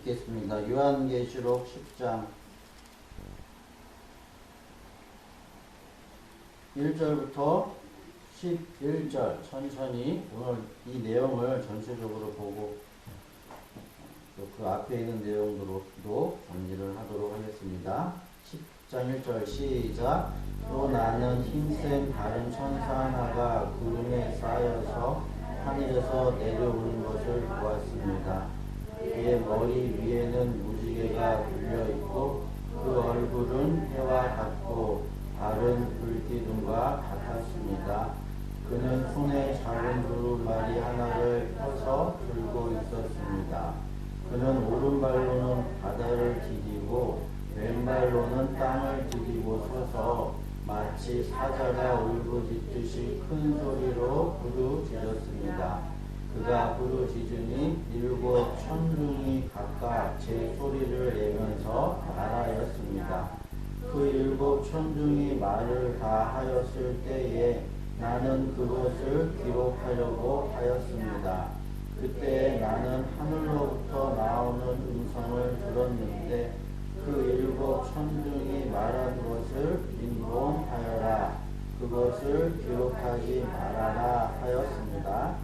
읽겠습니다. 요한계시록 10장 1절부터 11절 천천히 오늘 이 내용을 전체적으로 보고 그 앞에 있는 내용으로도 정리를 하도록 하겠습니다. 10장 1절 시작. 또 나는 힘센 다른 천사 하나가 구름에 쌓여서 하늘에서 내려오는 것을 보았습니다. 그의 머리 위에는 무지개가 둘려있고 그 얼굴은 해와 같고 발은 불기둥과 같았습니다. 그는 손에 작은 두루마리 하나를 펴서 들고 있었습니다. 그는 오른발로는 바다를 디디고 왼발로는 땅을 디디고 서서 마치 사자가 울부짖듯이 큰 소리로 부르짖었습니다. 그가 부르짖으니 일곱 천중이 각각 제 소리를 내면서 말하였습니다. 그 일곱 천중이 말을 다 하였을 때에 나는 그것을 기록하려고 하였습니다. 그때 나는 하늘로부터 나오는 음성을 들었는데 그 일곱 천중이 말한 것을 인봉하여라. 그것을 기록하지 말아라 하였습니다.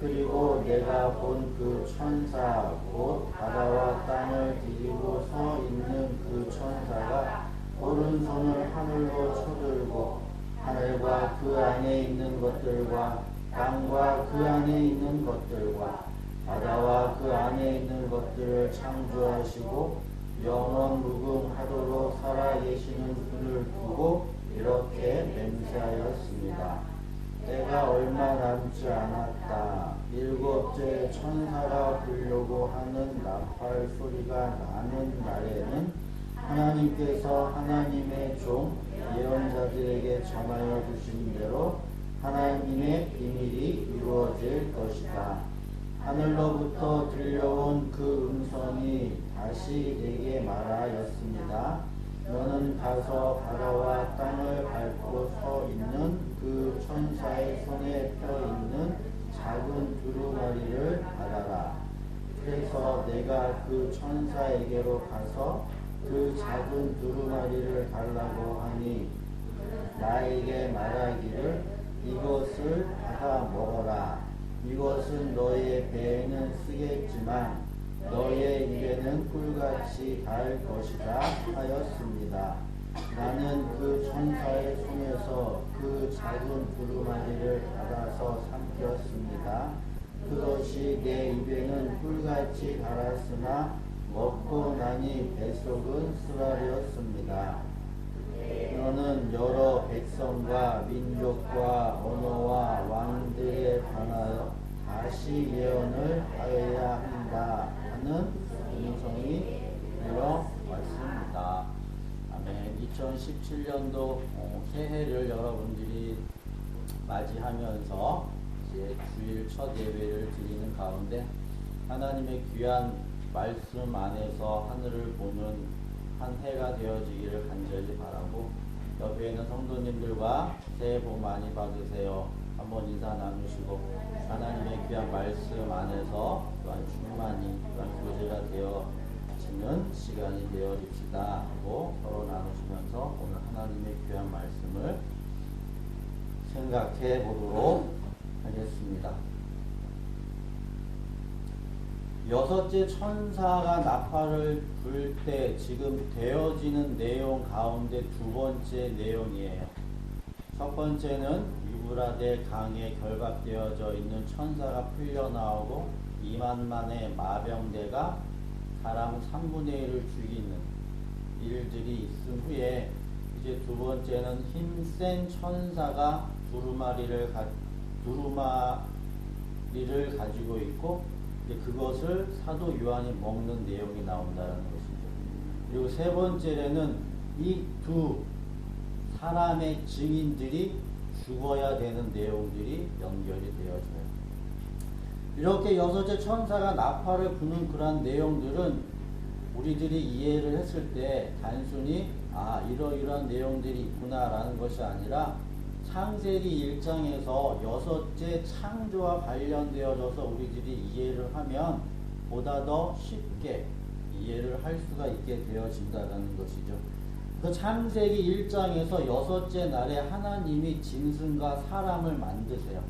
그리고 내가 본 그 천사 곧 바다와 땅을 디디고 서 있는 그 천사가 오른손을 하늘로 쳐들고 하늘과 그 안에 있는 것들과 땅과 그 안에 있는 것들과 바다와 그 안에 있는 것들을 창조하시고 영원 무궁하도록 살아계시는 분을 두고 이렇게 맹세하였습니다. 때가 얼마 남지 않았다. 일곱째 천사가 불려고 하는 나팔 소리가 나는 날에는 하나님께서 하나님의 종 예언자들에게 전하여 주신 대로 하나님의 비밀이 이루어질 것이다. 하늘로부터 들려온 그 음성이 다시 내게 말하였습니다. 너는 가서 바다와 땅을 밟고 서 있는 그 천사의 손에 펴 있는 작은 두루마리를 받아라. 그래서 내가 그 천사에게로 가서 그 작은 두루마리를 달라고 하니 나에게 말하기를 이것을 받아 먹어라. 이것은 너의 배에는 쓰겠지만 너의 입에는 꿀같이 달 것이다 하였습니다. 나는 그 천사의 손에서 그 작은 두루마리를 받아서 삼켰습니다. 그것이 내 입에는 꿀같이 달았으나 먹고 나니 뱃속은 쓰라렸습니다. 너는 여러 백성과 민족과 언어와 왕들에 관하여 다시 예언을 하여야 한다 하는 음성이 들려왔습니다. 아멘. 2017년도 새해를 여러분들이 맞이하면서 이제 주일 첫 예배를 드리는 가운데 하나님의 귀한 말씀 안에서 하늘을 보는 한 해가 되어지기를 간절히 바라고 옆에 있는 성도님들과 새해 복 많이 받으세요. 한번 인사 나누시고 하나님의 귀한 말씀 안에서 또한 충만히 또한 교제가 되어지는 시간이 되어집시다 하고 서로 나누시면서 오늘 하나님의 귀한 말씀을 생각해 보도록 하겠습니다. 여섯째 천사가 나팔을 불 때 지금 되어지는 내용 가운데 두 번째 내용이에요. 첫 번째는 유브라데 강에 결박되어져 있는 천사가 풀려나오고 2만만의 마병대가 사람 3분의 1을 죽이는 일들이 있은 후에 이제 두 번째는 힘센 천사가 두루마리를 가지고 있고 그것을 사도 요한이 먹는 내용이 나온다는 것이죠. 그리고 세 번째는 이 두 사람의 증인들이 죽어야 되는 내용들이 연결이 되어져요. 이렇게 여섯째 천사가 나팔을 부는 그러한 내용들은 우리들이 이해를 했을 때 단순히 이러이러한 내용들이 있구나라는 것이 아니라 창세기 1장에서 여섯째 창조와 관련되어져서 우리들이 이해를 하면 보다 더 쉽게 이해를 할 수가 있게 되어진다는 것이죠. 그래서 창세기 1장에서 여섯째 날에 하나님이 짐승과 사람을 만드세요.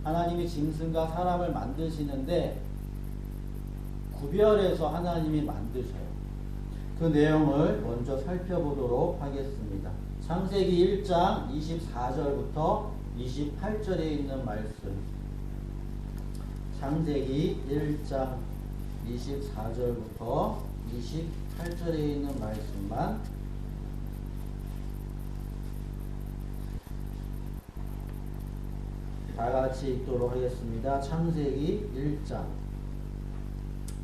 하나님이 짐승과 사람을 만드시는데 구별해서 하나님이 만드셔요. 그 내용을 먼저 살펴보도록 하겠습니다. 창세기 1장 24절부터 28절에 있는 말씀. 창세기 1장 24절부터 28절에 있는 말씀만 다 같이 읽도록 하겠습니다. 창세기 1장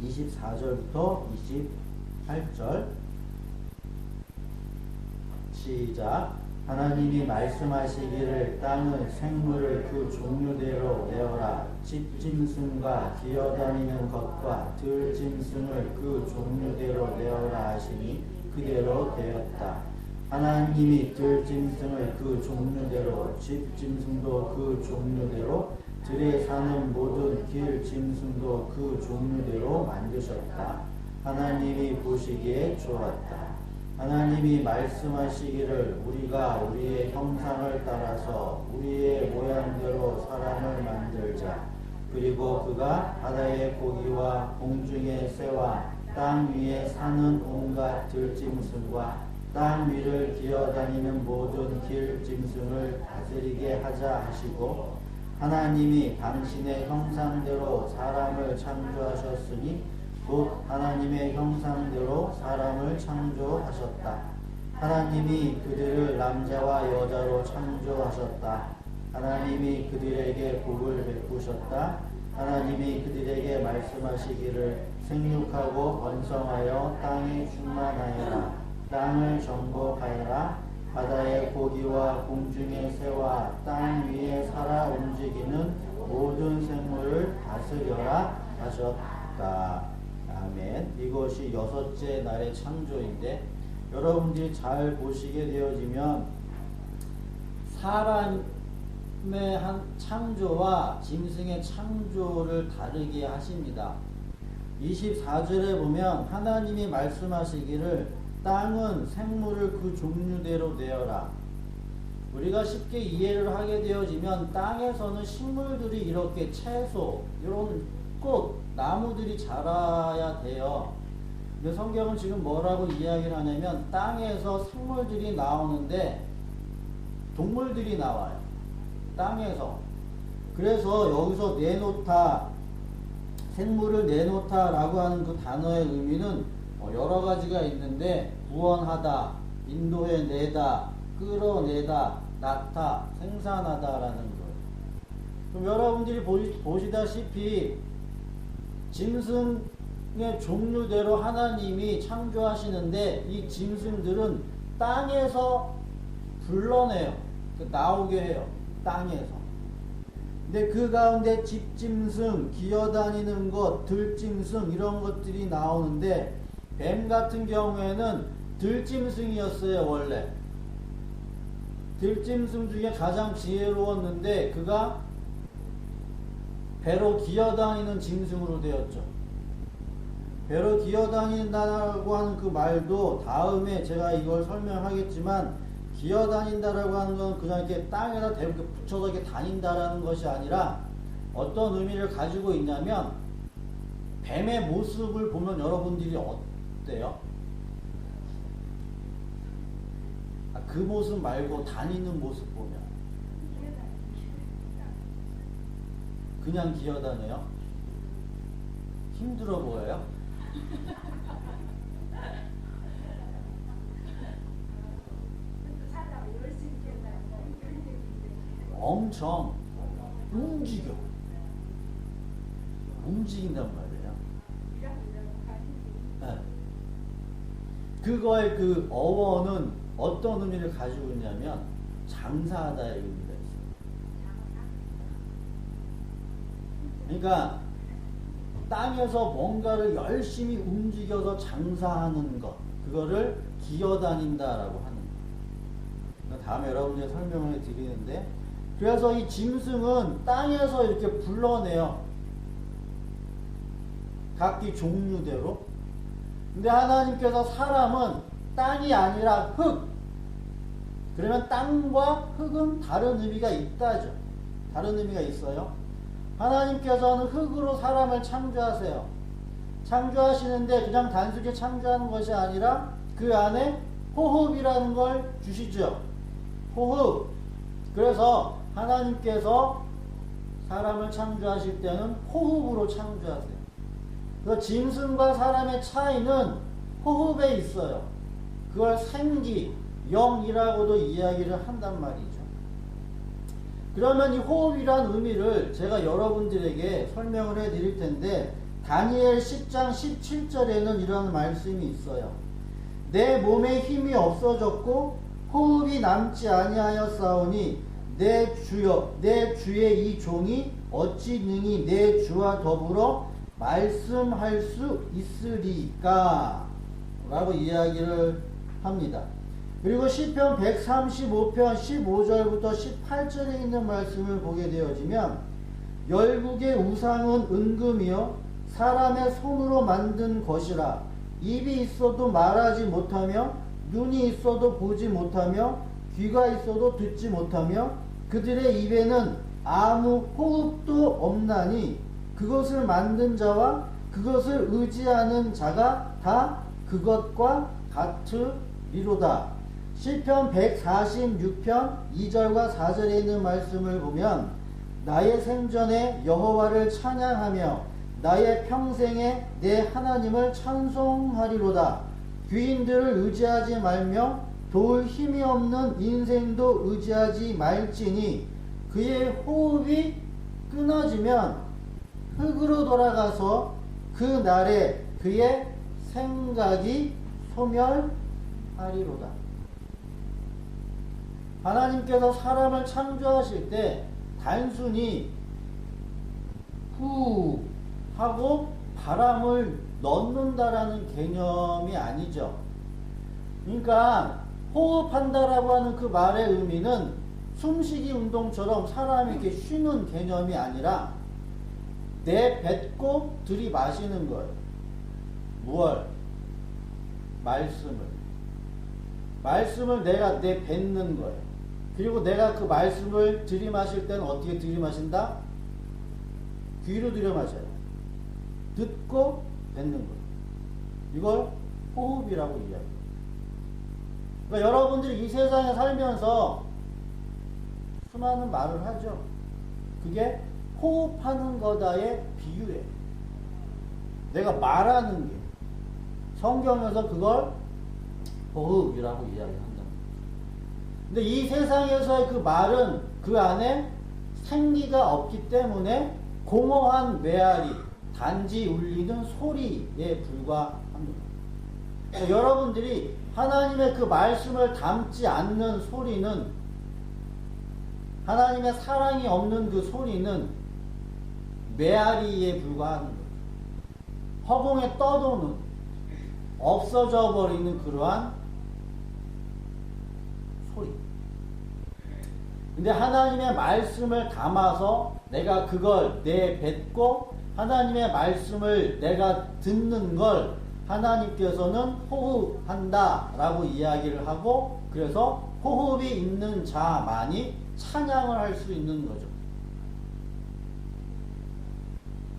24절부터 28절 시작. 하나님이 말씀하시기를 땅은 생물을 그 종류대로 내어라. 집짐승과 기어다니는 것과 들짐승을 그 종류대로 내어라 하시니 그대로 되었다. 하나님이 들짐승을 그 종류대로 집짐승도 그 종류대로 들에 사는 모든 길짐승도 그 종류대로 만드셨다. 하나님이 보시기에 좋았다. 하나님이 말씀하시기를 우리가 우리의 형상을 따라서 우리의 모양대로 사람을 만들자. 그리고 그가 바다의 고기와 공중의 새와 땅 위에 사는 온갖 들짐승과 땅 위를 기어다니는 모든 길짐승을 다스리게 하자 하시고 하나님이 당신의 형상대로 사람을 창조하셨으니 곧 하나님의 형상대로 사람을 창조하셨다. 하나님이 그들을 남자와 여자로 창조하셨다. 하나님이 그들에게 복을 베푸셨다. 하나님이 그들에게 말씀하시기를 생육하고 번성하여 땅에 충만하여라. 땅을 정복하여라. 바다의 고기와 공중의 새와 땅 위에 살아 움직이는 모든 생물을 다스려라 하셨다. 아멘. 이것이 여섯째 날의 창조인데 여러분들이 잘 보시게 되어지면 사람의 한 창조와 짐승의 창조를 다르게 하십니다. 24절에 보면 하나님이 말씀하시기를 땅은 생물을 그 종류대로 내어라. 우리가 쉽게 이해를 하게 되어지면 땅에서는 식물들이 이렇게 채소, 이런 꽃, 나무들이 자라야 돼요. 근데 성경은 지금 뭐라고 이야기를 하냐면 땅에서 생물들이 나오는데 동물들이 나와요. 땅에서. 그래서 여기서 내놓다, 생물을 내놓다 라고 하는 그 단어의 의미는 여러 가지가 있는데 구원하다, 인도해 내다, 끌어내다, 낳다, 생산하다라는 거예요. 그럼 여러분들이 보시다시피 짐승의 종류대로 하나님이 창조하시는데 이 짐승들은 땅에서 불러내요. 나오게 해요. 땅에서. 근데 그 가운데 집짐승, 기어다니는 것, 들짐승 이런 것들이 나오는데 뱀 같은 경우에는 들짐승이었어요. 원래 들짐승 중에 가장 지혜로웠는데 그가 배로 기어다니는 짐승으로 되었죠. 배로 기어다닌다라고 하는 그 말도 다음에 제가 이걸 설명하겠지만 기어다닌다라고 하는 건 그냥 이렇게 땅에다 대고 붙여서 이렇게 다닌다라는 것이 아니라 어떤 의미를 가지고 있냐면 뱀의 모습을 보면 여러분들이 어때요? 그 모습 말고 다니는 모습 보면 그냥 기어다녀요? 힘들어 보여요? 엄청 움직인단 말이에요. 네. 그거의 그 어원은 어떤 의미를 가지고 있냐면 장사하다의 의미가 있어요. 그러니까 땅에서 뭔가를 열심히 움직여서 장사하는 것, 그거를 기어다닌다라고 하는 거예요. 다음에 여러분들이 설명을 드리는데, 그래서 이 짐승은 땅에서 이렇게 불러내요. 각기 종류대로. 근데 하나님께서 사람은 땅이 아니라 흙. 그러면 땅과 흙은 다른 의미가 있다죠. 다른 의미가 있어요. 하나님께서는 흙으로 사람을 창조하세요. 창조하시는데 그냥 단순히 창조하는 것이 아니라 그 안에 호흡이라는 걸 주시죠. 호흡. 그래서 하나님께서 사람을 창조하실 때는 호흡으로 창조하세요. 그래서 짐승과 사람의 차이는 호흡에 있어요. 그걸 생기, 영이라고도 이야기를 한단 말이죠. 그러면 이 호흡이란 의미를 제가 여러분들에게 설명을 해드릴 텐데 다니엘 10장 17절에는 이런 말씀이 있어요. 내 몸에 힘이 없어졌고 호흡이 남지 아니하였사오니 내 주의 이 종이 어찌 능히 내 주와 더불어 말씀할 수 있으리까? 라고 이야기를 합니다. 그리고 시편 135편 15절부터 18절에 있는 말씀을 보게 되어지면 열국의 우상은 은금이요 사람의 손으로 만든 것이라 입이 있어도 말하지 못하며 눈이 있어도 보지 못하며 귀가 있어도 듣지 못하며 그들의 입에는 아무 호흡도 없나니 그것을 만든 자와 그것을 의지하는 자가 다 그것과 같으리로다. 시편 146편 2절과 4절에 있는 말씀을 보면 나의 생전에 여호와를 찬양하며 나의 평생에 내 하나님을 찬송하리로다. 귀인들을 의지하지 말며 도울 힘이 없는 인생도 의지하지 말지니 그의 호흡이 끊어지면 흙으로 돌아가서 그 날에 그의 생각이 소멸하리로다. 하나님께서 사람을 창조하실 때 단순히 후 하고 바람을 넣는다라는 개념이 아니죠. 그러니까 호흡한다라고 하는 그 말의 의미는 숨쉬기 운동처럼 사람이 이렇게 쉬는 개념이 아니라 내뱉고 들이마시는 거예요. 무얼? 말씀을 내가 내뱉는 거예요. 그리고 내가 그 말씀을 들이마실 때는 어떻게 들이마신다? 귀로 들이마셔요. 듣고 뱉는 거예요. 이걸 호흡이라고 이야기해요. 그러니까 여러분들이 이 세상에 살면서 수많은 말을 하죠. 그게 호흡하는 거다의 비유예요. 내가 말하는 게 성경에서 그걸 호흡이라고 이야기한다. 근데 이 세상에서의 그 말은 그 안에 생기가 없기 때문에 공허한 메아리, 단지 울리는 소리에 불과합니다. 그러니까 여러분들이 하나님의 그 말씀을 담지 않는 소리는, 하나님의 사랑이 없는 그 소리는 메아리에 불과하는 거예요. 허공에 떠도는, 없어져 버리는 그러한 소리. 근데 하나님의 말씀을 담아서 내가 그걸 내뱉고 하나님의 말씀을 내가 듣는 걸 하나님께서는 호흡한다 라고 이야기를 하고, 그래서 호흡이 있는 자만이 찬양을 할 수 있는 거죠.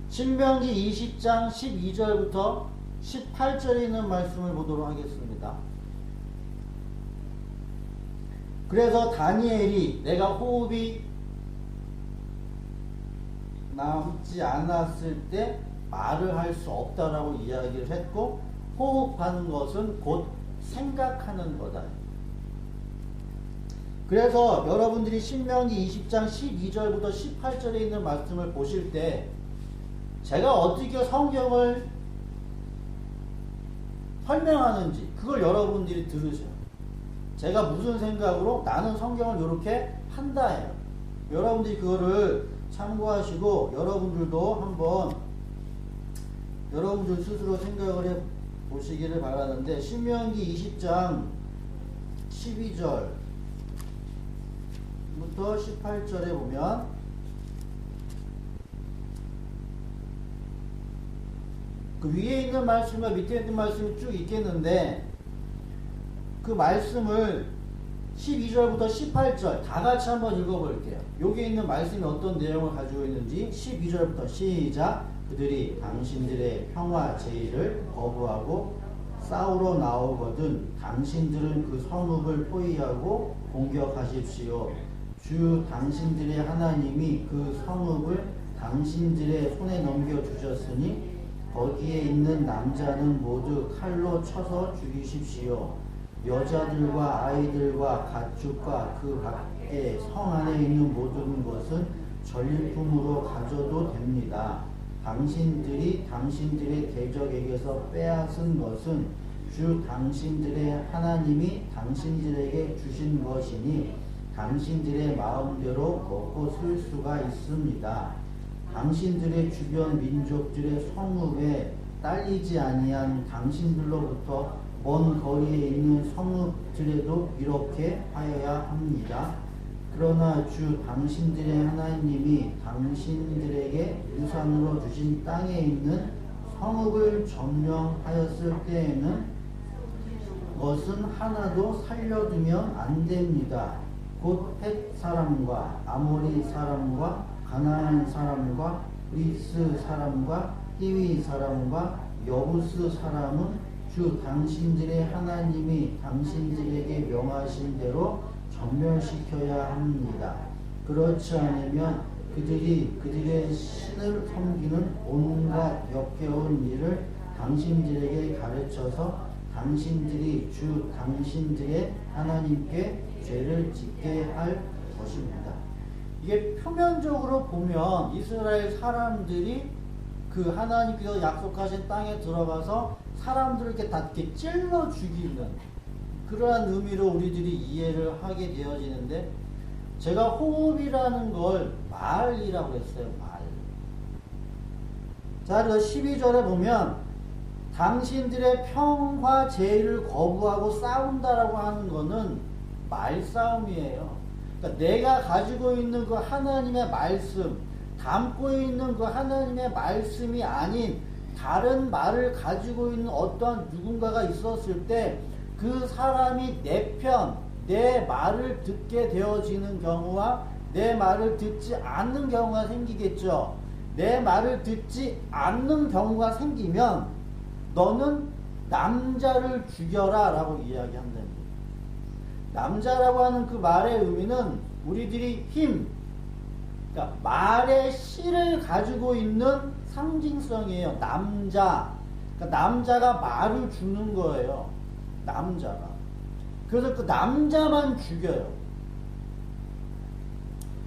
신명기 20장 12절부터 18절에 있는 말씀을 보도록 하겠습니다. 그래서 다니엘이 내가 호흡이 남지 않았을 때 말을 할 수 없다라고 이야기를 했고, 호흡하는 것은 곧 생각하는 거다. 그래서 여러분들이 신명기 20장 12절부터 18절에 있는 말씀을 보실 때 제가 어떻게 성경을 설명하는지 그걸 여러분들이 들으셔요. 제가 무슨 생각으로 나는 성경을 이렇게 한다 해요. 여러분들이 그거를 참고하시고 여러분들도 한번 여러분들 스스로 생각을 해 보시기를 바라는데, 신명기 20장 12절부터 18절에 보면 그 위에 있는 말씀과 밑에 있는 말씀이 쭉 있겠는데 그 말씀을 12절부터 18절 다 같이 한번 읽어볼게요. 여기 있는 말씀이 어떤 내용을 가지고 있는지 12절부터 시작. 그들이 당신들의 평화 제의를 거부하고 싸우러 나오거든 당신들은 그 성읍을 포위하고 공격하십시오. 주 당신들의 하나님이 그 성읍을 당신들의 손에 넘겨주셨으니 거기에 있는 남자는 모두 칼로 쳐서 죽이십시오. 여자들과 아이들과 가축과 그 밖에 성 안에 있는 모든 것은 전리품으로 가져도 됩니다. 당신들이 당신들의 대적에게서 빼앗은 것은 주 당신들의 하나님이 당신들에게 주신 것이니 당신들의 마음대로 먹고 쓸 수가 있습니다. 당신들의 주변 민족들의 성읍에 딸리지 아니한 당신들로부터 먼 거리에 있는 성읍들에도 이렇게 하여야 합니다. 그러나 주 당신들의 하나님이 당신들에게 유산으로 주신 땅에 있는 성읍을 점령하였을 때에는 것은 하나도 살려두면 안 됩니다. 곧 헷 사람과 아모리 사람과 가나안 사람과 리스 사람과 히위 사람과 여부스 사람은 주 당신들의 하나님이 당신들에게 명하신 대로 전멸시켜야 합니다. 그렇지 않으면 그들이 그들의 신을 섬기는 온갖 역겨운 일을 당신들에게 가르쳐서 당신들이 주 당신들의 하나님께 죄를 짓게 할 것입니다. 이게 표면적으로 보면 이스라엘 사람들이 그 하나님께서 약속하신 땅에 들어가서 사람들을 이렇게 다 이렇게 찔러 죽이는 그러한 의미로 우리들이 이해를 하게 되어지는데 제가 호흡이라는 걸 말이라고 했어요. 말. 자, 그래서 12절에 보면 당신들의 평화 제의를 거부하고 싸운다라고 하는 거는 말싸움이에요. 그러니까 내가 가지고 있는 그 하나님의 말씀, 담고 있는 그 하나님의 말씀이 아닌 다른 말을 가지고 있는 어떠한 누군가가 있었을 때 그 사람이 내 편, 내 말을 듣게 되어지는 경우와 내 말을 듣지 않는 경우가 생기겠죠. 내 말을 듣지 않는 경우가 생기면 너는 남자를 죽여라 라고 이야기한다는 거예요. 남자라고 하는 그 말의 의미는 우리들이 힘, 그러니까 말의 씨를 가지고 있는 상징성이에요. 남자. 그러니까 남자가 말을 주는 거예요. 남자가. 그래서 그 남자만 죽여요.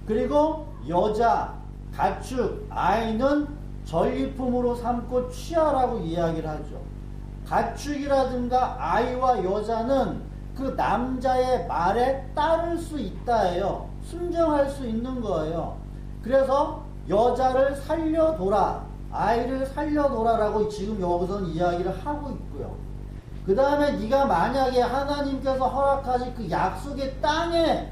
그리고 여자, 가축, 아이는 전리품으로 삼고 취하라고 이야기를 하죠. 가축이라든가 아이와 여자는 그 남자의 말에 따를 수 있다예요. 순종할 수 있는 거예요. 그래서 여자를 살려둬라, 아이를 살려둬라라고 지금 여기서는 이야기를 하고 있고요. 그 다음에 네가 만약에 하나님께서 허락하신 그 약속의 땅에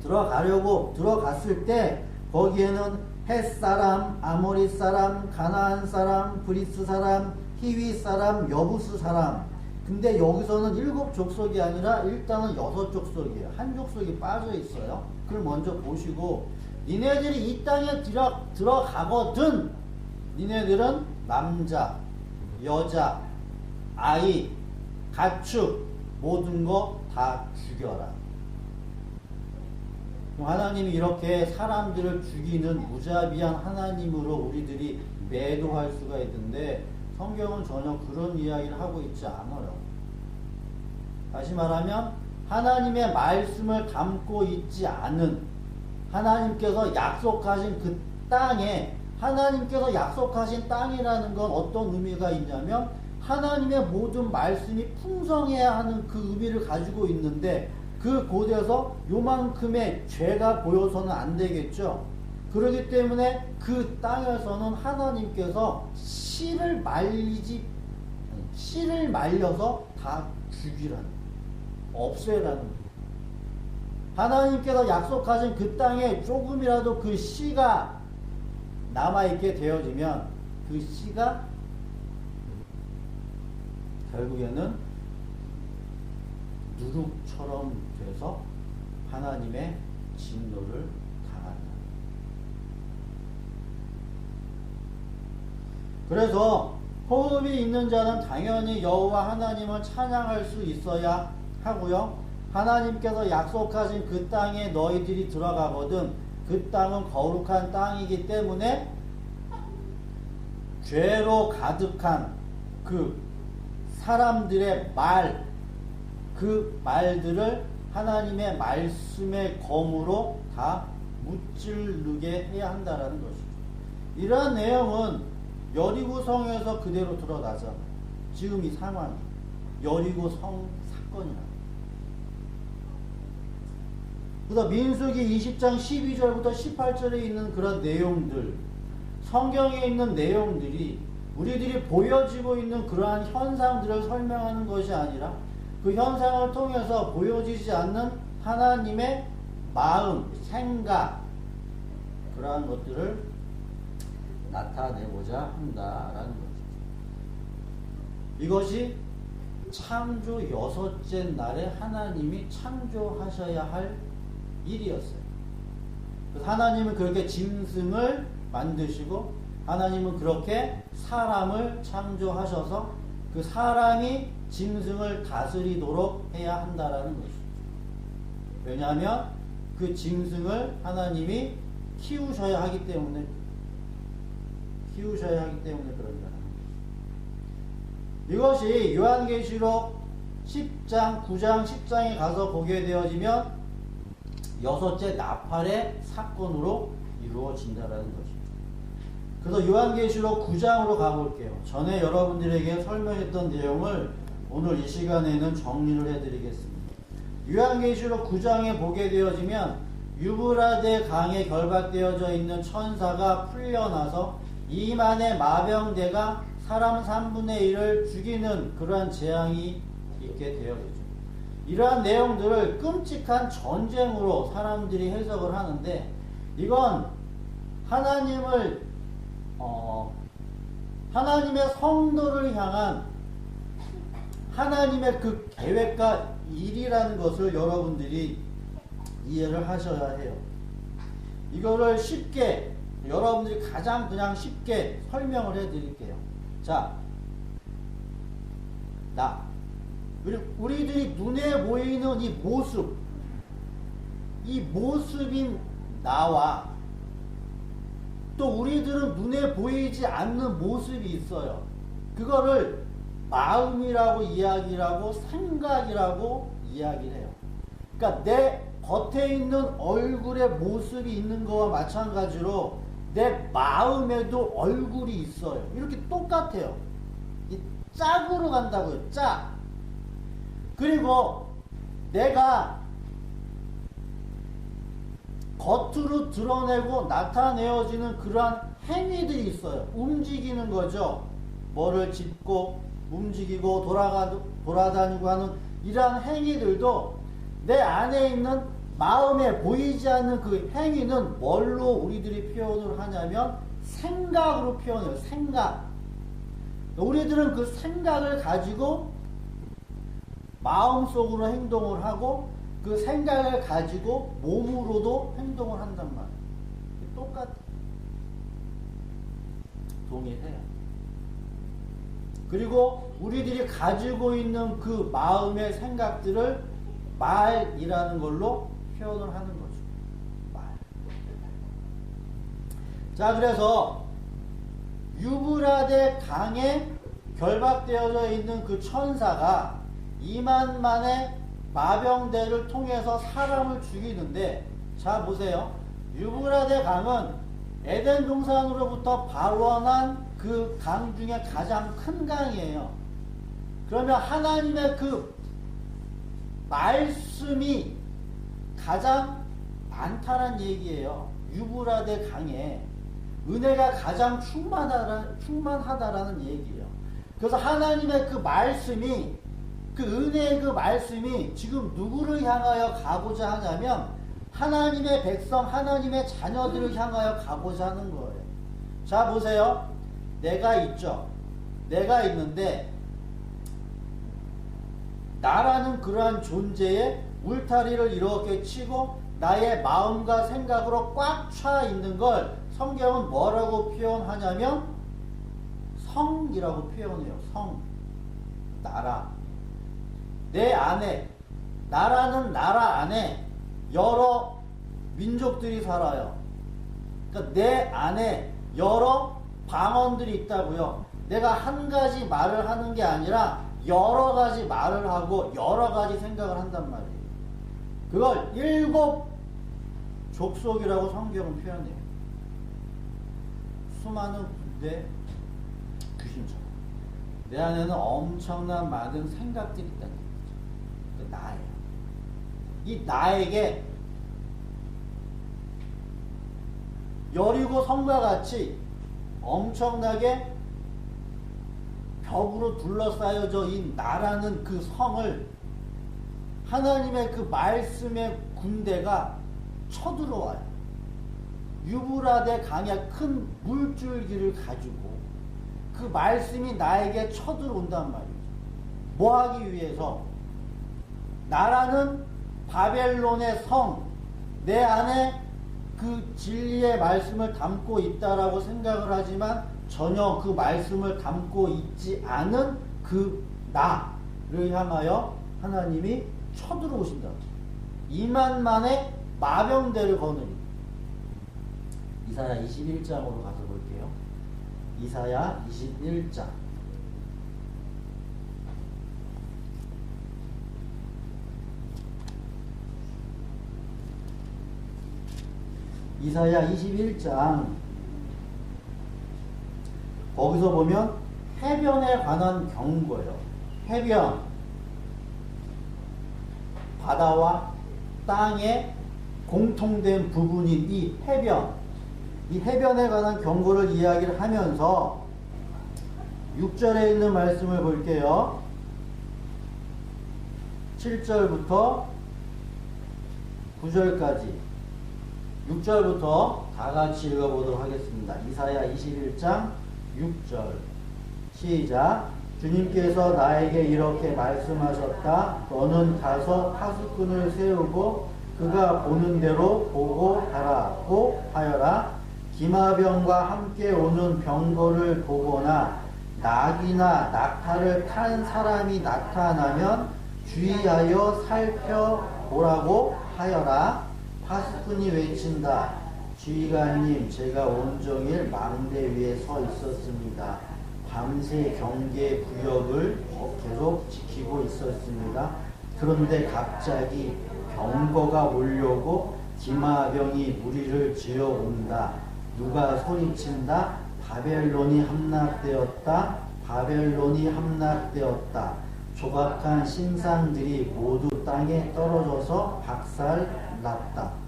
들어갔을 때 거기에는 헷 사람, 아모리 사람, 가나안 사람, 브리스 사람, 히위 사람, 여부스 사람. 근데 여기서는 7족속이 아니라 일단은 6족속이에요. 한 족속이 빠져 있어요. 그걸 먼저 보시고 니네들이 이 땅에 들어가거든 니네들은 남자, 여자, 아이, 가축 모든 거 다 죽여라. 하나님이 이렇게 사람들을 죽이는 무자비한 하나님으로 우리들이 매도할 수가 있는데 성경은 전혀 그런 이야기를 하고 있지 않아요. 다시 말하면 하나님의 말씀을 담고 있지 않은 하나님께서 약속하신 그 땅에 하나님께서 약속하신 땅이라는 건 어떤 의미가 있냐면 하나님의 모든 말씀이 풍성해야 하는 그 의미를 가지고 있는데 그 곳에서 요만큼의 죄가 보여서는 안 되겠죠. 그렇기 때문에 그 땅에서는 하나님께서 씨를 말려서 다 죽이라는, 없애라는. 하나님께서 약속하신 그 땅에 조금이라도 그 씨가 남아있게 되어지면 그 씨가 결국에는 누룩처럼 돼서 하나님의 진노를 당한다. 그래서 호흡이 있는 자는 당연히 여호와 하나님을 찬양할 수 있어야 하고요. 하나님께서 약속하신 그 땅에 너희들이 들어가거든 그 땅은 거룩한 땅이기 때문에 죄로 가득한 그 사람들의 말, 그 말들을 하나님의 말씀의 검으로 다 무찌르게 해야 한다는 것이죠. 이러한 내용은 여리고성에서 그대로 드러나잖아요. 지금 이 상황이 여리고성 사건이라. 그래서 민수기 20장 12절부터 18절에 있는 그런 내용들, 성경에 있는 내용들이 우리들이 보여지고 있는 그러한 현상들을 설명하는 것이 아니라 그 현상을 통해서 보여지지 않는 하나님의 마음, 생각, 그러한 것들을 나타내고자 한다라는 것이죠. 이것이 창조 6째 날에 하나님이 창조하셔야 할 일이었어요. 그래서 하나님은 그렇게 짐승을 만드시고 하나님은 그렇게 사람을 창조하셔서 그 사람이 짐승을 다스리도록 해야 한다라는 것이죠. 왜냐하면 그 짐승을 하나님이 키우셔야 하기 때문에 그런다는 것이죠. 이것이 요한계시록 10장, 9장, 10장에 가서 보게 되어지면 6째 나팔의 사건으로 이루어진다라는 것입니다. 그래서 요한계시록 9장으로 가볼게요. 전에 여러분들에게 설명했던 내용을 오늘 이 시간에는 정리를 해드리겠습니다. 요한계시록 9장에 보게 되어지면 유브라데 강에 결박되어져 있는 천사가 풀려나서 이만의 마병대가 사람 3분의 1을 죽이는 그러한 재앙이 있게 되어지죠. 이러한 내용들을 끔찍한 전쟁으로 사람들이 해석을 하는데 이건 하나님의 성도를 향한 하나님의 그 계획과 일이라는 것을 여러분들이 이해를 하셔야 해요. 이거를 쉽게 여러분들이 가장 그냥 쉽게 설명을 해드릴게요. 자, 우리들이 눈에 보이는 이 모습인 나와 또 우리들은 눈에 보이지 않는 모습이 있어요. 그거를 마음이라고 이야기하고 생각이라고 이야기를 해요. 그러니까 내 겉에 있는 얼굴의 모습이 있는 거와 마찬가지로 내 마음에도 얼굴이 있어요. 이렇게 똑같아요. 이 짝으로 간다고요. 짝. 그리고 내가 겉으로 드러내고 나타내어지는 그러한 행위들이 있어요. 움직이는 거죠. 뭐를 짚고 움직이고 돌아다니고 하는 이러한 행위들도 내 안에 있는 마음에 보이지 않는 그 행위는 뭘로 우리들이 표현을 하냐면 생각으로 표현해요. 생각. 우리들은 그 생각을 가지고 마음속으로 행동을 하고 그 생각을 가지고 몸으로도 행동을 한단 말이에요. 똑같아. 동일해요. 그리고 우리들이 가지고 있는 그 마음의 생각들을 말이라는 걸로 표현을 하는 거죠. 말. 자, 그래서 유브라데 강에 결박되어져 있는 그 천사가 2만만의 마병대를 통해서 사람을 죽이는데, 자 보세요. 유브라데 강은 에덴 동산으로부터 발원한 그 강 중에 가장 큰 강이에요. 그러면 하나님의 그 말씀이 가장 많다는 얘기예요. 유브라데 강에 은혜가 가장 충만하다라는 얘기예요. 그래서 하나님의 그 말씀이, 그 은혜의 그 말씀이 지금 누구를 향하여 가고자 하냐면 하나님의 백성, 하나님의 자녀들을 향하여 가고자 하는 거예요. 자 보세요. 내가 있죠. 내가 있는데 나라는 그러한 존재의 울타리를 이렇게 치고 나의 마음과 생각으로 꽉 차 있는 걸 성경은 뭐라고 표현하냐면 성이라고 표현해요. 성. 나라. 내 안에, 나라는 나라 안에 여러 민족들이 살아요. 그러니까 내 안에 여러 방언들이 있다고요. 내가 한 가지 말을 하는 게 아니라 여러 가지 말을 하고 여러 가지 생각을 한단 말이에요. 그걸 7 족속이라고 성경은 표현해요. 수많은 군대 귀신처럼. 내 안에는 엄청난 많은 생각들이 있다는 얘기죠. 그 나예요. 이 나에게 여리고 성과 같이 엄청나게 벽으로 둘러싸여져 이 나라는 그 성을 하나님의 그 말씀의 군대가 쳐들어와요. 유브라데 강의 큰 물줄기를 가지고 그 말씀이 나에게 쳐들어온단 말이죠. 뭐 하기 위해서? 나라는 바벨론의 성, 내 안에 그 진리의 말씀을 담고 있다라고 생각을 하지만 전혀 그 말씀을 담고 있지 않은 그 나를 향하여 하나님이 쳐들어오신다. 2만 만의 마병대를 거느리. 이사야 21장으로 가서 볼게요. 이사야 21장. 이사야 21장. 거기서 보면 해변에 관한 경고예요. 해변. 바다와 땅의 공통된 부분인 이 해변. 이 해변에 관한 경고를 이야기를 하면서 6절에 있는 말씀을 볼게요. 7절부터 9절까지 6절부터 다 같이 읽어보도록 하겠습니다. 이사야 21장 6절 시작. 주님께서 나에게 이렇게 말씀하셨다. 너는 가서 파수꾼을 세우고 그가 보는 대로 보고 하라고 하여라. 기마병과 함께 오는 병거를 보거나 낙이나 낙타를 탄 사람이 나타나면 주의하여 살펴보라고 하여라. 파수꾼이 외친다. 주의관님, 제가 온종일 망대 위에 서 있었습니다. 밤새 경계 구역을 계속 지키고 있었습니다. 그런데 갑자기 병거가 몰려오고 기마병이 무리를 지어온다. 누가 소리친다. 바벨론이 함락되었다. 바벨론이 함락되었다. 조각한 신상들이 모두 땅에 떨어져서 박살났다.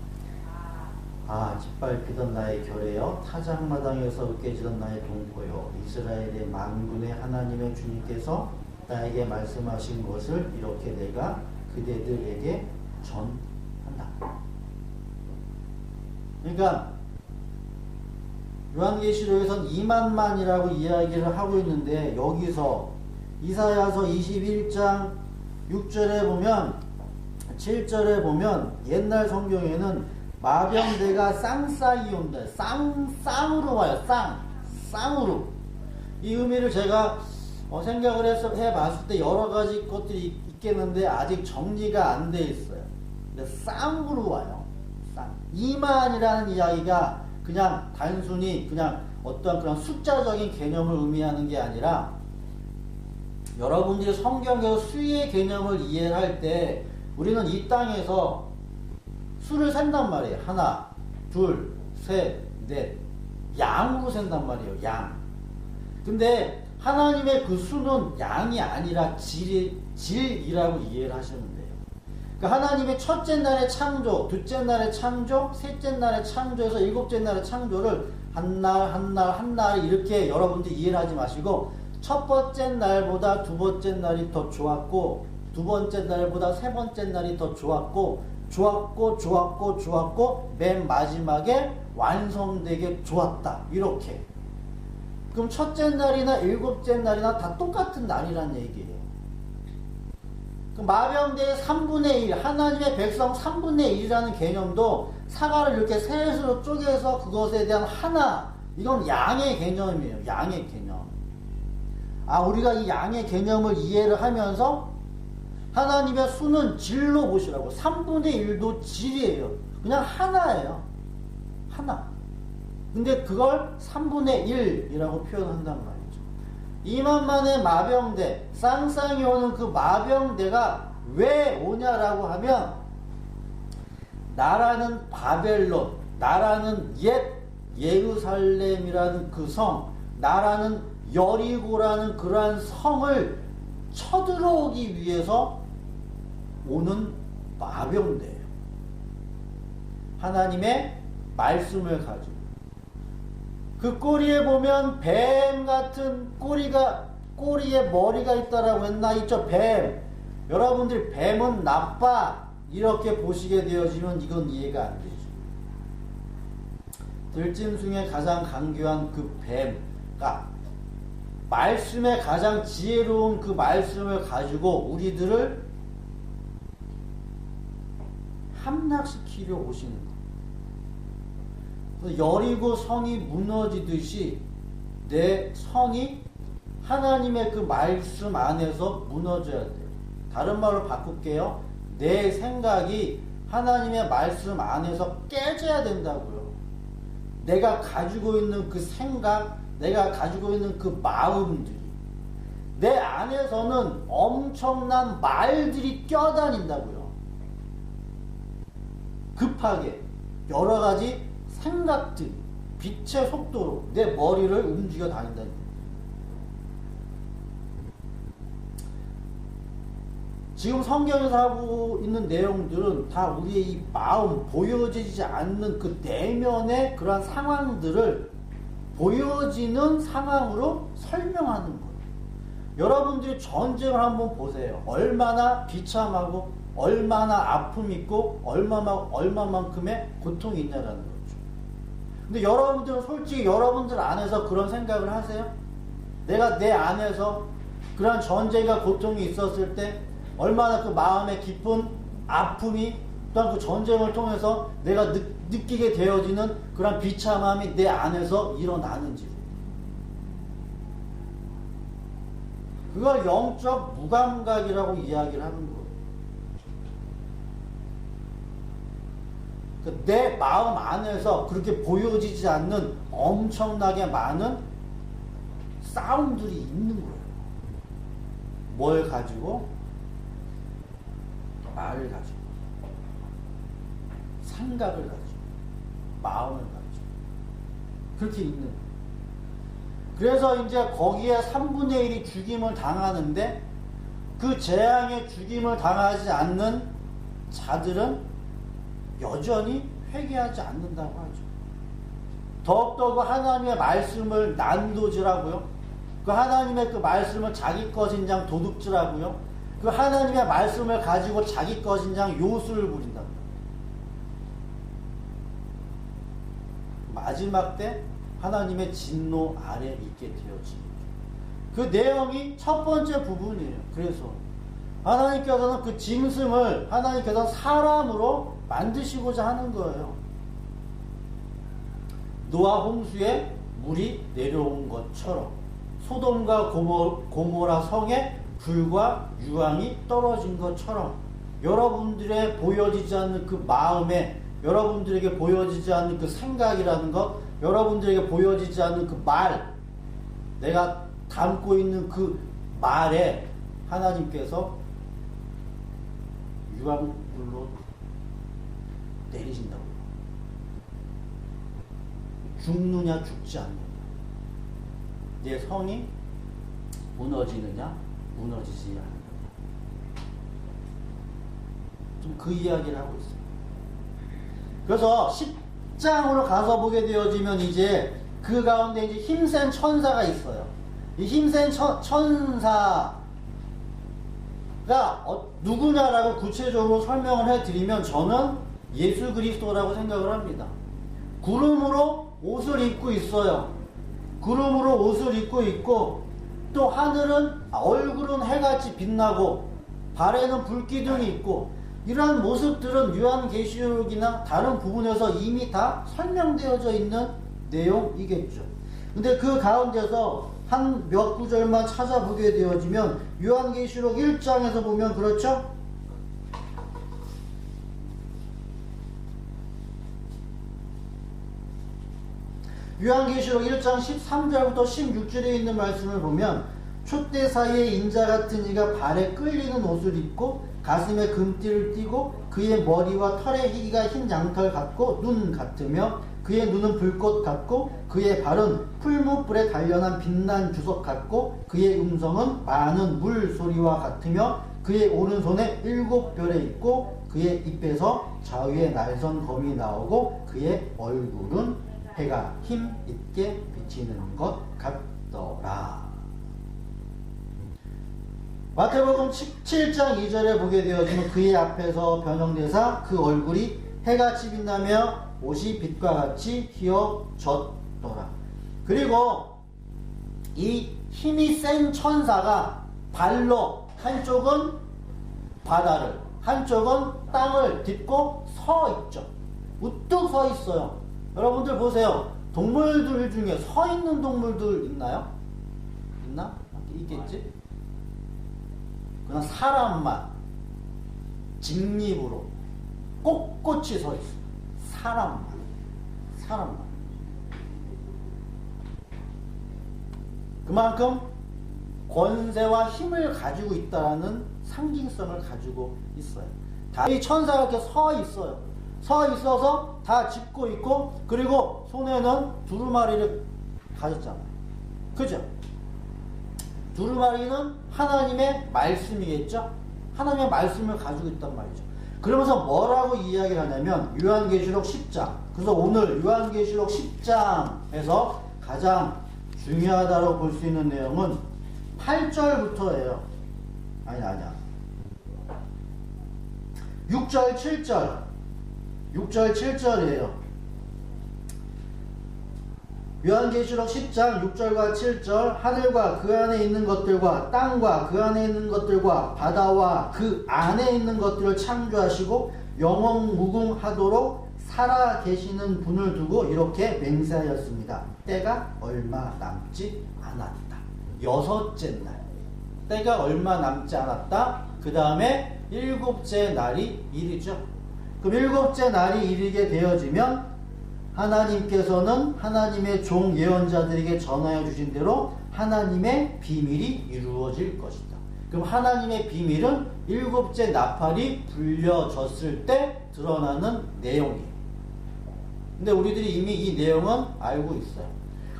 짓밟히던 나의 결의여, 타작마당에서 으깨지던 나의 동포여, 이스라엘의 만군의 하나님의 주님께서 나에게 말씀하신 것을 이렇게 내가 그대들에게 전한다. 그러니까 요한계시록에선 2만만이라고 이야기를 하고 있는데, 여기서 이사야서 21장 6절에 보면, 7절에 보면 옛날 성경에는 마병대가 쌍쌍이 온다. 쌍으로 와요. 쌍으로. 이 의미를 제가 생각을 해봤을 때 여러 가지 것들이 있겠는데 아직 정리가 안 돼 있어요. 근데 쌍으로 와요. 쌍. 2만이라는 이야기가 그냥 단순히 그냥 어떤 그런 숫자적인 개념을 의미하는 게 아니라, 여러분들이 성경에서 수의 개념을 이해할 때 우리는 이 땅에서 수를 센단 말이에요. 하나, 둘, 셋, 넷. 양으로 센단 말이에요. 양. 근데 하나님의 그 수는 양이 아니라 질이라고 이해를 하시면 돼요. 그러니까 하나님의 첫째 날의 창조, 둘째 날의 창조, 셋째 날의 창조에서 일곱째 날의 창조를 한 날 이렇게 여러분들이 이해를 하지 마시고, 첫 번째 날보다 두 번째 날이 더 좋았고, 두 번째 날보다 세 번째 날이 더 좋았고, 맨 마지막에 완성되게 좋았다. 이렇게. 그럼 첫째 날이나 일곱째 날이나 다 똑같은 날이란 얘기예요. 그 마병대의 3분의 1, 하나님의 백성 3분의 1이라는 개념도 사과를 이렇게 셋으로 쪼개서 그것에 대한 하나, 이건 양의 개념이에요. 양의 개념. 우리가 이 양의 개념을 이해를 하면서 하나님의 수는 질로 보시라고. 3분의 1도 질이에요. 그냥 하나예요. 하나. 근데 그걸 3분의 1이라고 표현한단 말이죠. 이만만의 마병대, 쌍쌍이 오는 그 마병대가 왜 오냐라고 하면, 나라는 바벨론, 나라는 옛 예루살렘이라는 그 성, 나라는 여리고라는 그러한 성을 쳐들어오기 위해서 오는 마병대예요. 하나님의 말씀을 가지고. 그 꼬리에 보면 뱀 같은 꼬리에 머리가 있다라고 했나? 있죠, 뱀. 여러분들이 뱀은 나빠 이렇게 보시게 되어지면 이건 이해가 안 되죠. 들짐승에 가장 강교한 그 뱀가 말씀에 가장 지혜로운 그 말씀을 가지고 우리들을 함락시키려 오시는 거예요. 여리고 성이 무너지듯이 내 성이 하나님의 그 말씀 안에서 무너져야 돼요. 다른 말로 바꿀게요. 내 생각이 하나님의 말씀 안에서 깨져야 된다고요. 내가 가지고 있는 그 생각, 내가 가지고 있는 그 마음들이 내 안에서는 엄청난 말들이 뛰어다닌다고요. 급하게 여러 가지 생각들이 빛의 속도로 내 머리를 움직여 다닌다는 거예요. 지금 성경에서 하고 있는 내용들은 다 우리의 이 마음, 보여지지 않는 그 내면의 그러한 상황들을 보여지는 상황으로 설명하는 거예요. 여러분들이 전쟁을 한번 보세요. 얼마나 비참하고 얼마나 아픔이 있고 얼마만큼의 고통이 있냐라는 거죠. 근데 여러분들은 솔직히 여러분들 안에서 그런 생각을 하세요? 내가 내 안에서 그러한 전쟁과 고통이 있었을 때 얼마나 그 마음의 깊은 아픔이 또한 그 전쟁을 통해서 내가 느끼게 되어지는 그런 비참함이 내 안에서 일어나는지. 그걸 영적 무감각이라고 이야기를 하는 거예요. 내 마음 안에서 그렇게 보여지지 않는 엄청나게 많은 싸움들이 있는 거예요. 뭘 가지고? 말을 가지고, 생각을 가지고, 마음을 가지고 그렇게 있는 거예요. 그래서 이제 거기에 3분의 1이 죽임을 당하는데 그 재앙에 죽임을 당하지 않는 자들은 여전히 회개하지 않는다고 하죠. 더욱더 그 하나님의 말씀을 난도질하고요. 그 하나님의 그 말씀을 자기 것인 양 도둑질하고요. 그 하나님의 말씀을 가지고 자기 것인 양 요술을 부린다. 마지막 때 하나님의 진노 아래 있게 되어집니다. 그 내용이 첫 번째 부분이에요. 그래서 하나님께서는 그 짐승을 하나님께서 사람으로 만드시고자 하는 거예요. 노아 홍수에 물이 내려온 것처럼 소돔과 고모라 성에 불과 유황이 떨어진 것처럼 여러분들의 보여지지 않는 그 마음에, 여러분들에게 보여지지 않는 그 생각이라는 것, 여러분들에게 보여지지 않는 그 말, 내가 담고 있는 그 말에 하나님께서 유황불로 내리신다고요. 죽느냐 죽지 않느냐, 내 성이 무너지느냐 무너지지 않느냐, 좀 그 이야기를 하고 있습니다. 그래서 10장으로 가서 보게 되어지면 이제 그 가운데 이제 힘센 천사가 있어요. 이 힘센 천사가 누구냐라고 구체적으로 설명을 해드리면 저는 예수 그리스도라고 생각을 합니다. 구름으로 옷을 입고 있어요. 구름으로 옷을 입고 있고 또 하늘은 얼굴은 해같이 빛나고 발에는 불기둥이 있고, 이러한 모습들은 요한계시록이나 다른 부분에서 이미 다 설명되어져 있는 내용이겠죠. 근데 그 가운데서 한 몇 구절만 찾아보게 되어지면 요한계시록 1장에서 보면 그렇죠? 요한계시록 1장 13절부터 16절에 있는 말씀을 보면 촛대 사이에 인자 같은 이가 발에 끌리는 옷을 입고 가슴에 금띠를 띠고 그의 머리와 털의 희기가 흰 양털 같고 눈 같으며 그의 눈은 불꽃 같고 그의 발은 풀무불에 단련한 빛난 주석 같고 그의 음성은 많은 물 소리와 같으며 그의 오른손에 7별에 있고 그의 입에서 좌우에 날선 검이 나오고 그의 얼굴은 해가 힘 있게 비치는 것 같더라. 마태복음 7장 2절에 보게 되어지면 그의 앞에서 변형되사 그 얼굴이 해같이 빛나며 옷이 빛과 같이 휘어졌더라. 그리고 이 힘이 센 천사가 발로 한쪽은 바다를 한쪽은 땅을 딛고 서 있죠. 우뚝 서 있어요. 여러분들 보세요. 동물들 중에 서 있는 동물들 있나요? 있나? 있겠지? 그냥 사람만 직립으로 꼿꼿이 서 있어요. 사람만. 그만큼 권세와 힘을 가지고 있다는 상징성을 가지고 있어요. 이 천사가 이렇게 서 있어요. 서 있어서 다 짚고 있고, 그리고 손에는 두루마리를 가졌잖아요. 그죠? 두루마리는 하나님의 말씀이겠죠? 하나님의 말씀을 가지고 있단 말이죠. 그러면서 뭐라고 이야기를 하냐면 요한계시록 10장. 그래서 오늘 요한계시록 10장에서 가장 중요하다고 볼 수 있는 내용은 8절부터예요. 아니야. 6절, 7절이에요. 요한계시록 10장 6절과 7절 하늘과 그 안에 있는 것들과 땅과 그 안에 있는 것들과 바다와 그 안에 있는 것들을 창조하시고 영원무궁하도록 살아 계시는 분을 두고 이렇게 맹세하였습니다. 때가 얼마 남지 않았다. 6째 날. 때가 얼마 남지 않았다. 그 다음에 7째 날이 이르죠. 그럼 7째 날이 이르게 되어지면 하나님께서는 하나님의 종 예언자들에게 전하여 주신 대로 하나님의 비밀이 이루어질 것이다. 그럼 하나님의 비밀은 7째 나팔이 불려졌을 때 드러나는 내용이에요. 근데 우리들이 이미 이 내용은 알고 있어요.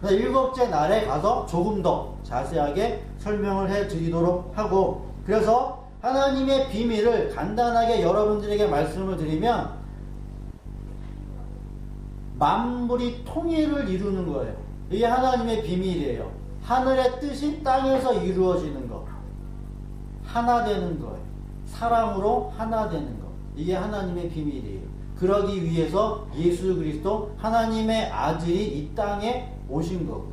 7째 날에 가서 조금 더 자세하게 설명을 해 드리도록 하고, 그래서 하나님의 비밀을 간단하게 여러분들에게 말씀을 드리면 만물이 통일을 이루는 거예요. 이게 하나님의 비밀이에요. 하늘의 뜻이 땅에서 이루어지는 것. 하나 되는 거예요. 사랑으로 하나 되는 것. 이게 하나님의 비밀이에요. 그러기 위해서 예수 그리스도 하나님의 아들이 이 땅에 오신 거고.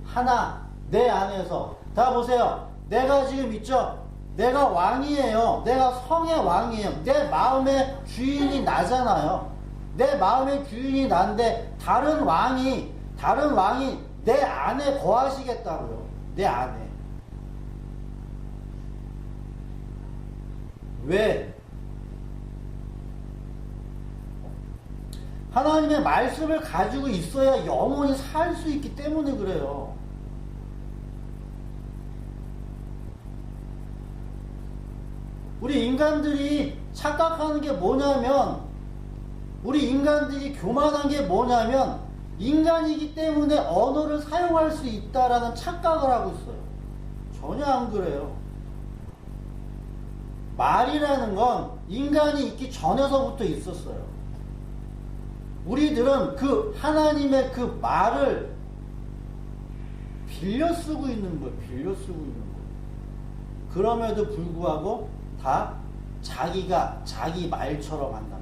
하나, 내 안에서. 다 보세요. 내가 지금 있죠? 내가 왕이에요. 내가 성의 왕이에요. 내 마음의 주인이 나잖아요. 내 마음의 주인이 난데 다른 왕이 내 안에 거하시겠다고요. 내 안에. 왜? 하나님의 말씀을 가지고 있어야 영원히 살 수 있기 때문에 그래요. 우리 인간들이 착각하는 게 뭐냐면, 우리 인간들이 교만한 게 뭐냐면 인간이기 때문에 언어를 사용할 수 있다라는 착각을 하고 있어요. 전혀 안 그래요. 말이라는 건 인간이 있기 전에서부터 있었어요. 우리들은 그 하나님의 그 말을 빌려 쓰고 있는 거예요. 그럼에도 불구하고 다 자기가 자기 말처럼 한다.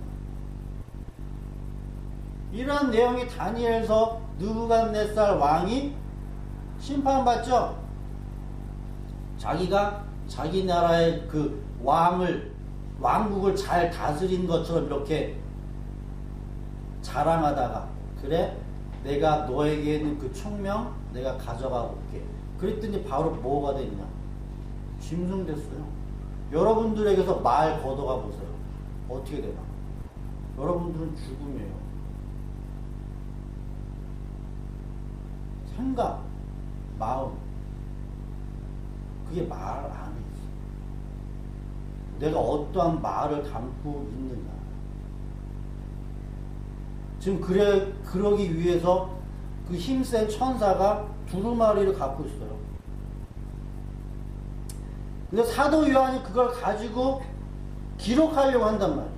이런 내용이 다니엘서 느부갓네살 왕이 심판받죠. 자기가 자기 나라의 그 왕국을 잘 다스린 것처럼 이렇게 자랑하다가, 그래? 내가 너에게 있는 그 총명 내가 가져가 볼게. 그랬더니 바로 뭐가 됐냐? 짐승됐어요. 여러분들에게서 말 걷어가 보세요. 어떻게 되나? 여러분들은 죽음이에요. 생각, 마음, 그게 말 안에 있어. 내가 어떠한 말을 담고 있느냐. 지금 그러기 위해서 그 힘센 천사가 두루마리를 갖고 있어요. 근데 사도 요한이 그걸 가지고 기록하려고 한단 말이에요.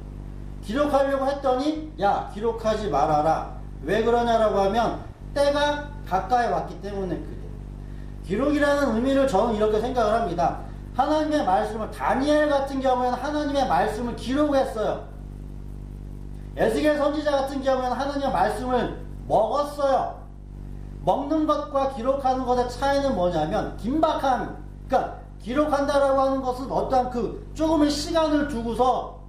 기록하려고 했더니, 야, 기록하지 말아라. 왜 그러냐라고 하면 때가 가까이 왔기 때문에 그래. 기록이라는 의미를 저는 이렇게 생각을 합니다. 하나님의 말씀을, 다니엘 같은 경우에는 하나님의 말씀을 기록했어요. 에스겔 선지자 같은 경우에는 하나님의 말씀을 먹었어요. 먹는 것과 기록하는 것의 차이는 뭐냐면, 긴박함. 그러니까 기록한다라고 하는 것은 어떠한 그 조금의 시간을 두고서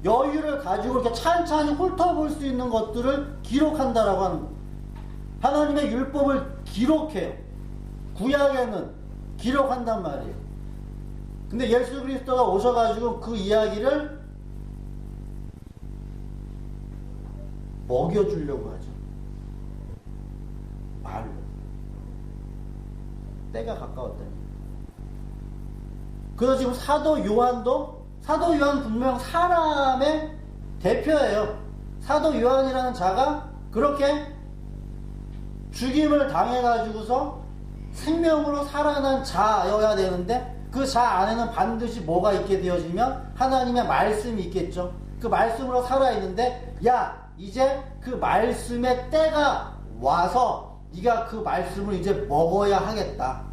여유를 가지고 이렇게 찬찬히 훑어볼 수 있는 것들을 기록한다라고 하는 거예요. 하나님의 율법을 기록해요. 구약에는 기록한단 말이에요. 근데 예수 그리스도가 오셔가지고 그 이야기를 먹여주려고 하죠. 말로. 때가 가까웠다니. 그래서 지금 사도 요한 분명 사람의 대표예요. 사도 요한이라는 자가 그렇게 죽임을 당해가지고서 생명으로 살아난 자여야 되는데, 그 자 안에는 반드시 뭐가 있게 되어지면 하나님의 말씀이 있겠죠. 그 말씀으로 살아있는데, 야, 이제 그 말씀의 때가 와서 네가 그 말씀을 이제 먹어야 하겠다.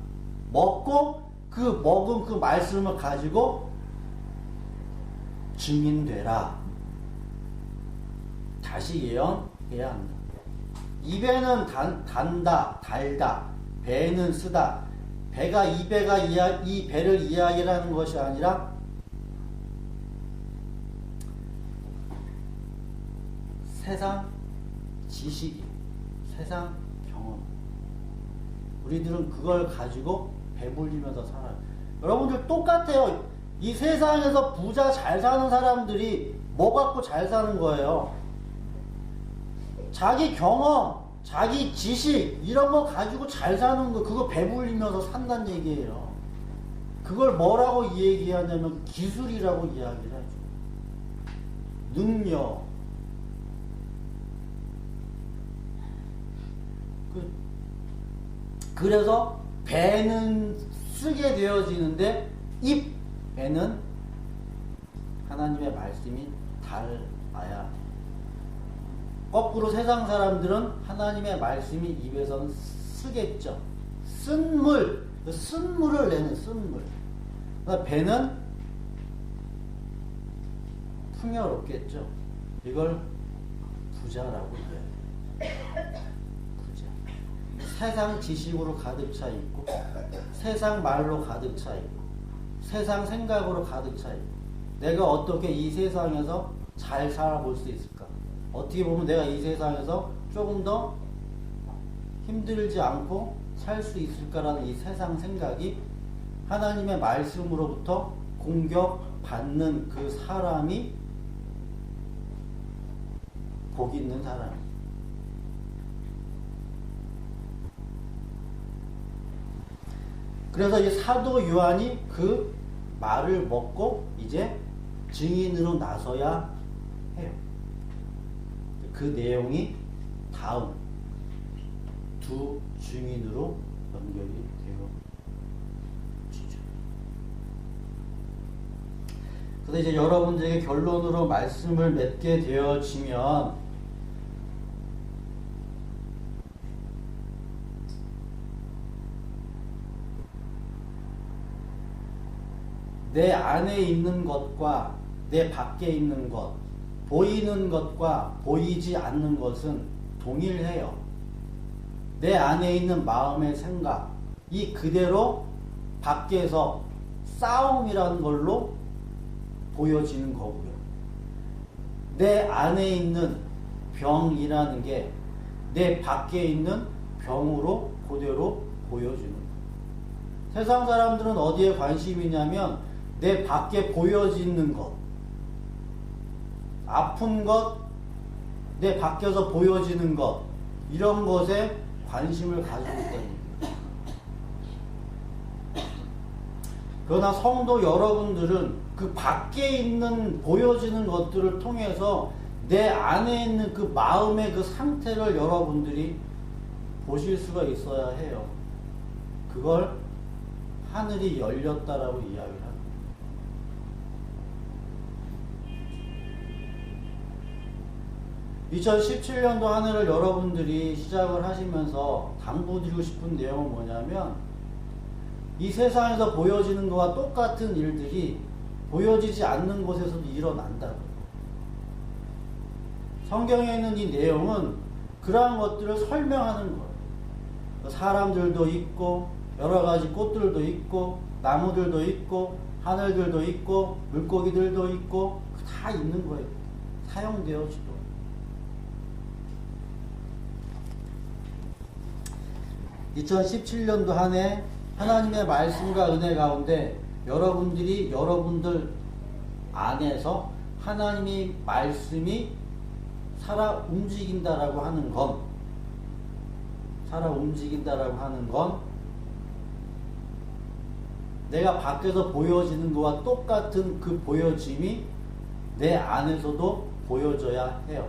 먹고 그 먹은 그 말씀을 가지고 증인되라. 다시 예언해야 한다. 입에는 단다, 달다. 배는 쓰다. 배가 이 배를 이야기하는 것이 아니라 세상 지식이, 세상 경험. 우리들은 그걸 가지고 배불리면서 살아요. 여러분들 똑같아요. 이 세상에서 부자 잘 사는 사람들이 뭐 갖고 잘 사는 거예요? 자기 경험, 자기 지식 이런 거 가지고 잘 사는 거, 그거 배불리면서 산다는 얘기예요. 그걸 뭐라고 얘기하냐면 기술이라고 이야기를 하죠. 능력. 그래서 배는 쓰게 되어지는데 입 배는 하나님의 말씀이 닳아야. 거꾸로 세상 사람들은 하나님의 말씀이 입에서는 쓰겠죠. 쓴물, 쓴물을 내는 쓴물. 그러니까 배는 풍요롭겠죠. 이걸 부자라고 해요. 부자. 세상 지식으로 가득 차 있고, 세상 말로 가득 차 있고, 세상 생각으로 가득 차 있고, 내가 어떻게 이 세상에서 잘 살아볼 수 있을까? 어떻게 보면 내가 이 세상에서 조금 더 힘들지 않고 살 수 있을까라는 이 세상 생각이 하나님의 말씀으로부터 공격받는 그 사람이 복 있는 사람이에요. 그래서 이 사도 요한이 그 말을 먹고 이제 증인으로 나서야 해요. 그 내용이 다음 두 증인으로 연결이 되어지죠. 그래서 이제 여러분들에게 결론으로 말씀을 맺게 되어지면, 내 안에 있는 것과 내 밖에 있는 것, 보이는 것과 보이지 않는 것은 동일해요. 내 안에 있는 마음의 생각, 이 그대로 밖에서 싸움이라는 걸로 보여지는 거고요. 내 안에 있는 병이라는 게 내 밖에 있는 병으로 그대로 보여주는 거예요. 세상 사람들은 어디에 관심이 있냐면 내 밖에 보여지는 것, 아픈 것, 내 밖에서 보여지는 것, 이런 것에 관심을 가지고 있다는 거예요. 그러나 성도 여러분들은 그 밖에 있는 보여지는 것들을 통해서 내 안에 있는 그 마음의 그 상태를 여러분들이 보실 수가 있어야 해요. 그걸 하늘이 열렸다라고 이야기를 합니다. (2017년도) 한 해를 여러분들이 시작을 하시면서 당부드리고 싶은 내용은 뭐냐면, 이 세상에서 보여지는 것과 똑같은 일들이 보여지지 않는 곳에서도 일어난다고요. 성경에 있는 이 내용은 그러한 것들을 설명하는 거예요. 사람들도 있고 여러 가지 꽃들도 있고 나무들도 있고 하늘들도 있고 물고기들도 있고 다 있는 거예요. 사용되어지도. (2017년도) 한 해 하나님의 말씀과 은혜 가운데 여러분들이 여러분들 안에서 하나님의 말씀이 살아 움직인다라고 하는 건 내가 밖에서 보여지는 것과 똑같은 그 보여짐이 내 안에서도 보여져야 해요.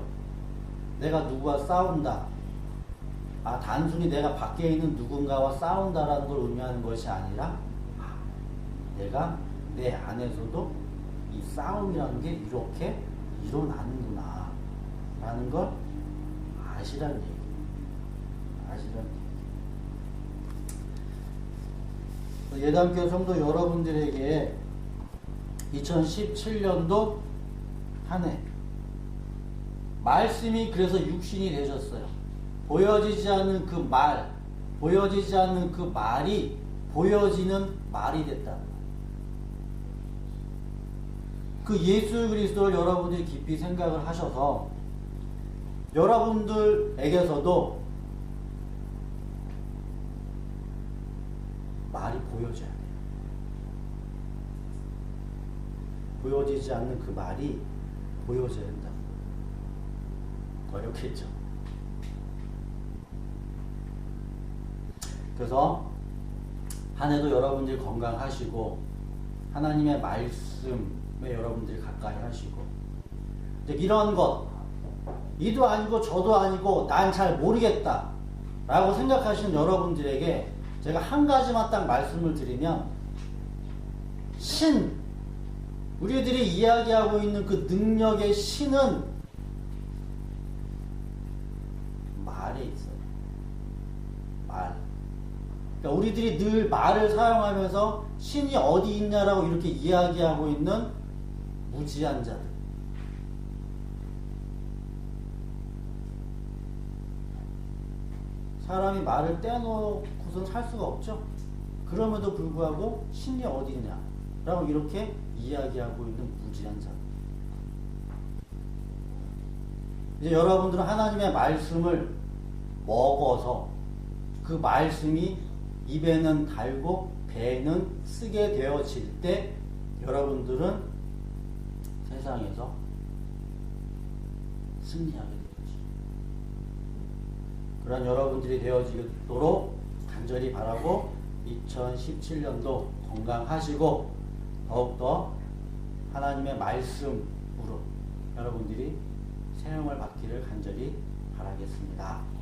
내가 누구와 싸운다. 단순히 내가 밖에 있는 누군가와 싸운다라는 걸 의미하는 것이 아니라 내가 내 안에서도 이 싸움이라는 게 이렇게 일어나는구나 라는 걸 아시라는 얘기예요. 예담교회 성도 여러분들에게 2017년도 한 해 말씀이 그래서 육신이 되셨어요. 보여지지 않는 그 말, 보여지지 않는 그 말이 보여지는 말이 됐다. 그 예수 그리스도를 여러분들이 깊이 생각을 하셔서 여러분들에게서도 말이 보여져야 돼요. 보여지지 않는 그 말이 보여져야 된다. 어렵겠죠. 그래서 한 해도 여러분들이 건강하시고 하나님의 말씀에 여러분들이 가까이 하시고, 이런 것 이도 아니고 저도 아니고 난 잘 모르겠다 라고 생각하시는 여러분들에게 제가 한 가지만 딱 말씀을 드리면, 우리들이 이야기하고 있는 그 능력의 신은 말에 있어요. 그러니까 우리들이 늘 말을 사용하면서 신이 어디 있냐라고 이렇게 이야기하고 있는 무지한 자들. 사람이 말을 떼놓고선 살 수가 없죠. 그럼에도 불구하고 신이 어디 있냐라고 이렇게 이야기하고 있는 무지한 자들. 이제 여러분들은 하나님의 말씀을 먹어서 그 말씀이 입에는 달고 배에는 쓰게 되어질 때 여러분들은 세상에서 승리하게 되죠. 그런 여러분들이 되어지도록 간절히 바라고 2017년도 건강하시고 더욱더 하나님의 말씀으로 여러분들이 사용을 받기를 간절히 바라겠습니다.